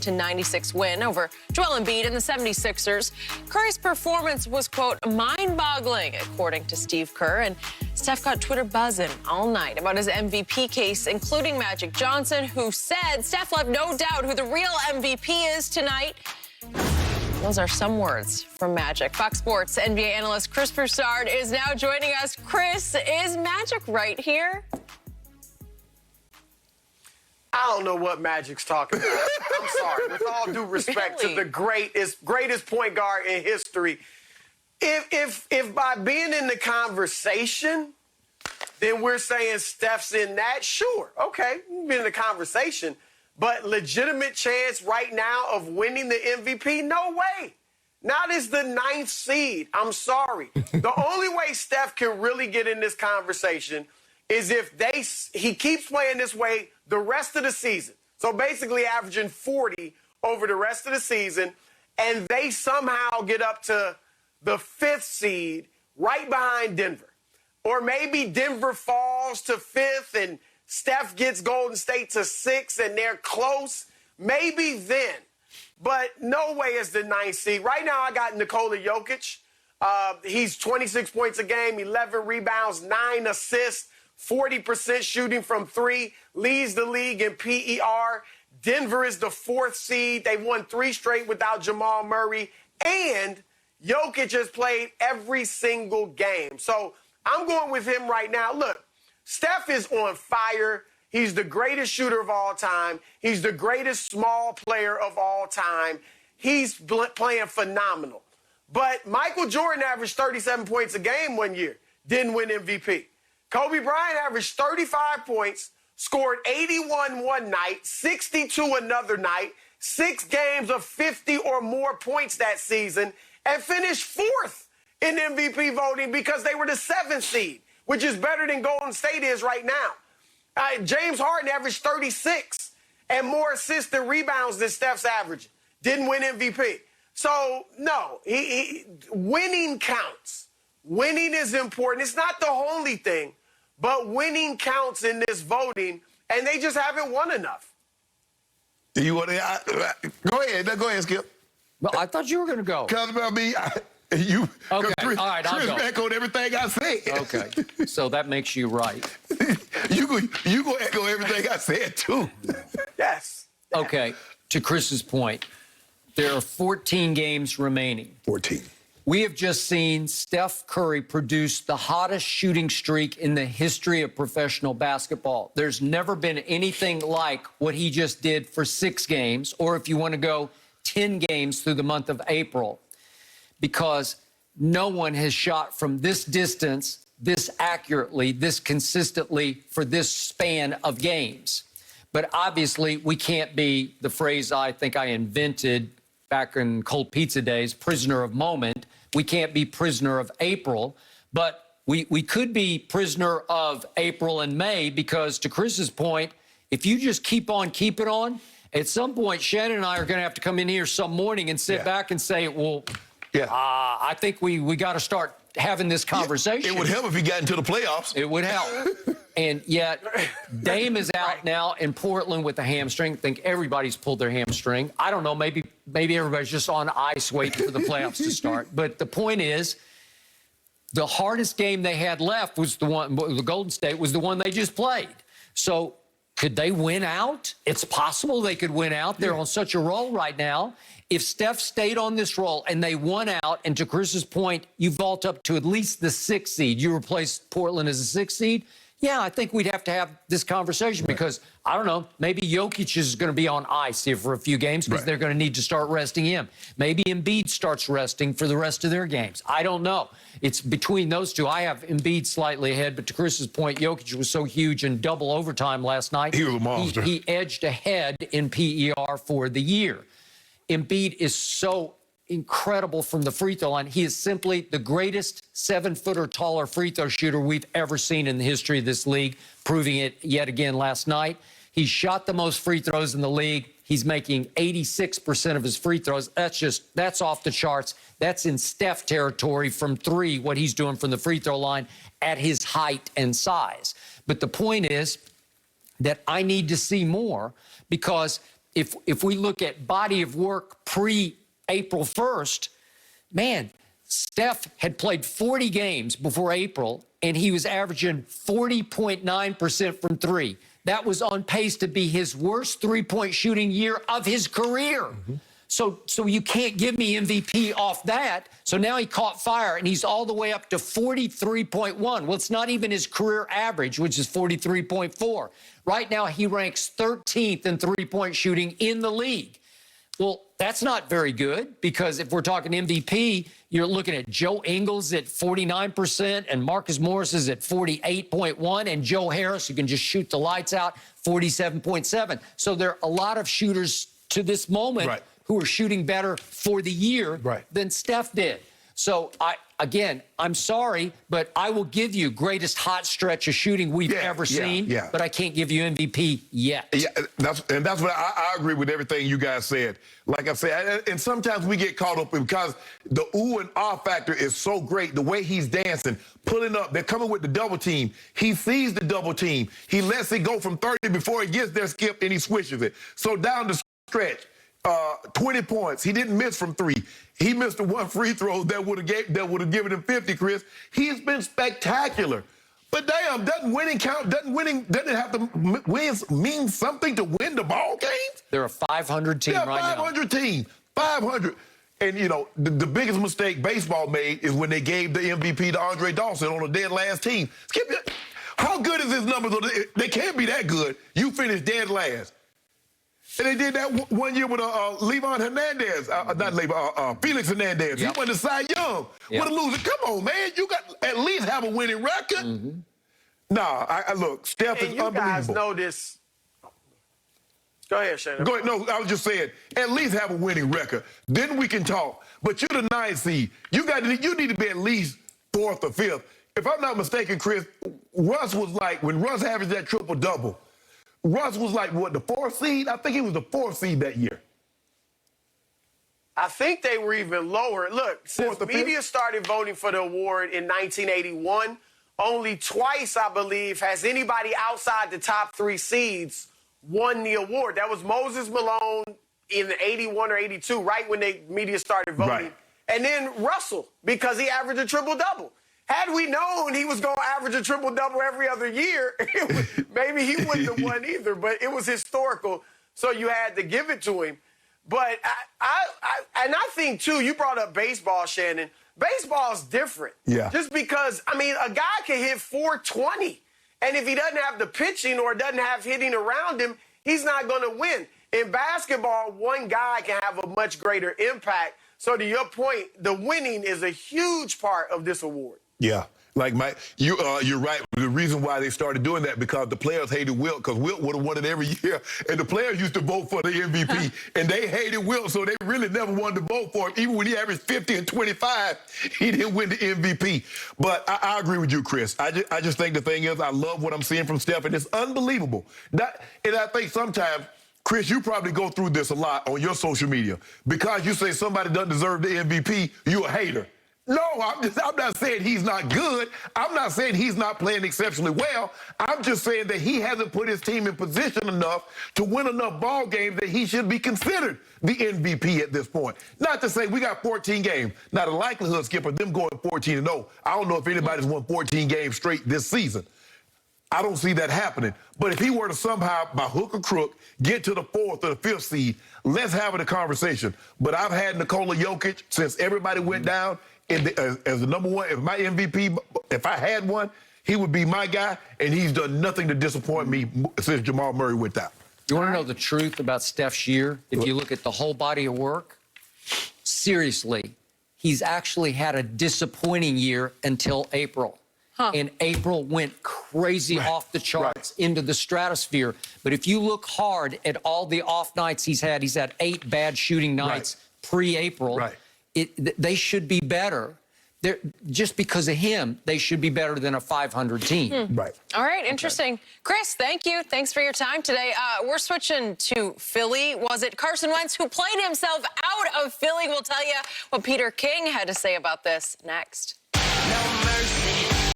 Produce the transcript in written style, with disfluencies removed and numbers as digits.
100-96 win over Joel Embiid and the 76ers. Curry's performance was, quote, mind-boggling, according to Steve Kerr. And Steph got Twitter buzzing all night about his MVP case, including Magic Johnson, who said Steph left no doubt who the real MVP is tonight. Those are some words from Magic. Fox Sports NBA analyst Chris Broussard is now joining us. Chris, is Magic right here? I don't know what Magic's talking about. I'm sorry. With all due respect to the greatest point guard in history, if by being in the conversation, then we're saying Steph's in that, sure, okay, be in the conversation. But legitimate chance right now of winning the MVP? No way. Not as the 9th seed. I'm sorry. The only way Steph can really get in this conversation is if he keeps playing this way the rest of the season. So basically averaging 40 over the rest of the season, and they somehow get up to the 5th seed right behind Denver. Or maybe Denver falls to 5th and Steph gets Golden State to 6 and they're close. Maybe then. But no way is the 9th seed. Right now I got Nikola Jokic. He's 26 points a game, 11 rebounds, 9 assists, 40% shooting from 3, leads the league in PER. Denver is the 4th seed. They won 3 straight without Jamal Murray. And Jokic has played every single game. So I'm going with him right now. Look, Steph is on fire. He's the greatest shooter of all time. He's the greatest small player of all time. He's playing phenomenal. But Michael Jordan averaged 37 points a game one year, didn't win MVP. Kobe Bryant averaged 35 points, scored 81 one night, 62 another night, 6 games of 50 or more points that season, and finished 4th in MVP voting because they were the 7th seed, which is better than Golden State is right now. James Harden averaged 36 and more assists and rebounds than Steph's averaging. Didn't win MVP. So, no, winning counts. Winning is important. It's not the only thing, but winning counts in this voting, and they just haven't won enough. Do you want to? Go ahead. Go ahead, Skip. Well, I thought you were going to go. Because about me, okay, all right, I'll go. echoed everything I said. Okay, so that makes you right. you go echo everything I said, too. Yes. Okay, to Chris's point, there are 14 games remaining. 14. We have just seen Steph Curry produce the hottest shooting streak in the history of professional basketball. There's never been anything like what he just did for 6 games, or if you want to go 10 games through the month of April, because no one has shot from this distance, this accurately, this consistently for this span of games. But obviously, we can't be, the phrase I think I invented back in cold pizza days, prisoner of moment. We can't be prisoner of April, but we could be prisoner of April and May because, to Chris's point, if you just keep on keeping on, at some point, Shannon and I are going to have to come in here some morning and sit back and say, well, I think we got to start having this conversation. It would help if he got into the playoffs. It would help. And yet, Dame is out now in Portland with a hamstring. I think everybody's pulled their hamstring. I don't know, maybe everybody's just on ice waiting for the playoffs to start. But the point is, the hardest game they had left was the one, the Golden State was the one they just played. So could they win out? It's possible they could win out. They're on such a roll right now. If Steph stayed on this roll and they won out, and to Chris's point, you vault up to at least the 6th seed, you replace Portland as a 6th seed, yeah, I think we'd have to have this conversation because, I don't know, maybe Jokic is going to be on ice here for a few games because they're going to need to start resting him. Maybe Embiid starts resting for the rest of their games. I don't know. It's between those two. I have Embiid slightly ahead, but to Chris's point, Jokic was so huge in double overtime last night. He was a monster. He edged ahead in PER for the year. Embiid is so incredible from the free throw line. He is simply the greatest 7-foot or taller free throw shooter we've ever seen in the history of this league, proving it yet again last night. He shot the most free throws in the league. He's making 86% of his free throws. That's off the charts. That's in Steph territory from 3, what he's doing from the free throw line at his height and size. But the point is that I need to see more because if we look at body of work pre-April 1st, man, Steph had played 40 games before April, and he was averaging 40.9% from three. That was on pace to be his worst three-point shooting year of his career. Mm-hmm. So you can't give me MVP off that. So now he caught fire, and he's all the way up to 43.1. Well, it's not even his career average, which is 43.4. Right now, he ranks 13th in three-point shooting in the league. Well, that's not very good, because if we're talking MVP, you're looking at Joe Ingles at 49% and Marcus Morris is at 48.1, and Joe Harris, who can just shoot the lights out, 47.7. So there are a lot of shooters to this moment who are shooting better for the year than Steph did. So, I'm sorry, but I will give you greatest hot stretch of shooting we've ever seen, but I can't give you MVP yet. Yeah, that's what I agree with everything you guys said. Like I said, and sometimes we get caught up because the ooh and ah factor is so great. The way he's dancing, pulling up, they're coming with the double team. He sees the double team. He lets it go from 30 before it gets there, Skip, and he swishes it. So down the stretch, 20 points. He didn't miss from three. He missed the one free throw that would have given him 50, Chris. He's been spectacular. But damn, doesn't it have to mean something to win the ball games? They're a 500 team right now. 500 team. 500. And, you know, the biggest mistake baseball made is when they gave the MVP to Andre Dawson on a dead last team. Skip it. How good is this number? They can't be that good. You finished dead last. And they did that one year with Levon Hernandez, Felix Hernandez. He went to Cy Young. What a loser. Come on, man. You got at least have a winning record. Nah, look, Steph is unbelievable. You guys know this. Go ahead, Shannon. Go ahead. No, I was just saying, at least have a winning record. Then we can talk. But you're the 9th seed. You need to be at least 4th or 5th. If I'm not mistaken, Chris, Russ was like, when Russ averaged that triple-double, Russ was like, what, the 4th seed? I think he was the 4th seed that year. I think they were even lower. Look, since media started voting for the award in 1981, only twice, I believe, has anybody outside the top 3 seeds won the award. That was Moses Malone in 81 or 82, right when the media started voting. And then Russell, because he averaged a triple-double. Had we known he was going to average a triple-double every other year, maybe he wouldn't have won either. But it was historical, so you had to give it to him. But I think, too, you brought up baseball, Shannon. Baseball's different. Yeah. Just because, I mean, a guy can hit 420, and if he doesn't have the pitching or doesn't have hitting around him, he's not going to win. In basketball, one guy can have a much greater impact. So to your point, the winning is a huge part of this award. Yeah. Like you're right. The reason why they started doing that because the players hated Wilt, because Wilt would have won it every year, and the players used to vote for the MVP, and they hated Wilt, so they really never wanted to vote for him. Even when he averaged 50 and 25, he didn't win the MVP. But I agree with you, Chris. I just think the thing is, I love what I'm seeing from Steph, and it's unbelievable. And I think sometimes, Chris, you probably go through this a lot on your social media because you say somebody doesn't deserve the MVP, you're a hater. No, I'm not saying he's not good. I'm not saying he's not playing exceptionally well. I'm just saying that he hasn't put his team in position enough to win enough ball games that he should be considered the MVP at this point. Not to say we got 14 games. Now, the likelihood, Skip, of them going 14-0, I don't know if anybody's won 14 games straight this season. I don't see that happening. But if he were to somehow, by hook or crook, get to the 4th or the 5th seed, let's have a conversation. But I've had Nikola Jokic since everybody went down. As the number one, if my MVP, if I had one, he would be my guy, and he's done nothing to disappoint me since Jamal Murray went out. You want to know the truth about Steph's year? If you look at the whole body of work, seriously, he's actually had a disappointing year until April. And April went crazy off the charts into the stratosphere. But if you look hard at all the off nights he's had 8 bad shooting nights pre-April. They should be better. Just because of him, they should be better than a 500 team. All right, interesting. Chris, thank you. Thanks for your time today. We're switching to Philly. Was it Carson Wentz who played himself out of Philly? We'll tell you what Peter King had to say about this next.